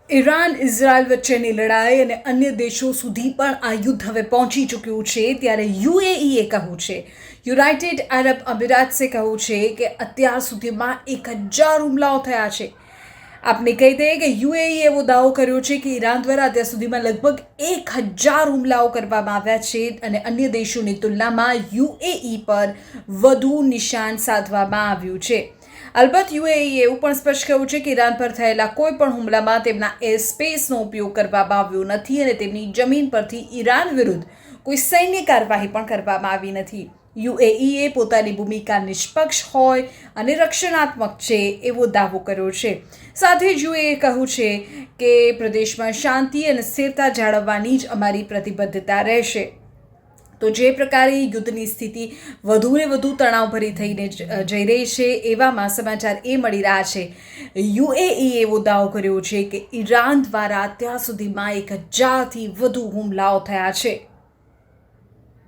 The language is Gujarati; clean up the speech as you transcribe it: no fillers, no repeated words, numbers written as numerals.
ઈરાન ઇઝરાયલ વચ્ચેની લડાઈ અને અન્ય દેશો સુધી પણ આ યુદ્ધ હવે પહોંચી ચૂક્યું છે ત્યારે યુએઈએ કહ્યું છે, યુનાઇટેડ આરબ અમીરાત્સે કહ્યું છે કે અત્યાર સુધીમાં 1000 હુમલાઓ થયા છે. આપને કહી દઈએ કે યુએઈએ એવો દાવો કર્યો છે કે ઈરાન દ્વારા અત્યાર સુધીમાં લગભગ 1000 હુમલાઓ કરવામાં આવ્યા છે અને અન્ય દેશોની તુલનામાં યુએઈ પર વધુ નિશાન સાધવામાં આવ્યું છે. અલબત્ત યુએઈએ એવું પણ સ્પષ્ટ કહ્યું છે કે ઈરાન પર થયેલા કોઈ પણ હુમલામાં તેમના એર સ્પેસનો ઉપયોગ કરવામાં આવ્યો નથી અને તેમની જમીન પરથી ઈરાન વિરુદ્ધ કોઈ સૈન્ય કાર્યવાહી પણ કરવામાં આવી નથી. યુએઈએ પોતાની ભૂમિકા નિષ્પક્ષ હોય અને રક્ષણાત્મક છે એવો દાવો કર્યો છે. સાથે જ યુએઈએ કહ્યું છે કે પ્રદેશમાં શાંતિ અને સ્થિરતા જાળવવાની જ અમારી પ્રતિબદ્ધતા રહેશે. તો જે પ્રકારે યુદ્ધની સ્થિતિ વધુ ને વધુ તણાવભરી થઈને જઈ રહી છે એવામાં સમાચાર એ મળી રહ્યા છે, યુએઈએ એવો દાવો કર્યો છે કે ઈરાન દ્વારા અત્યાર સુધીમાં 1000થી વધુ હુમલાઓ થયા છે.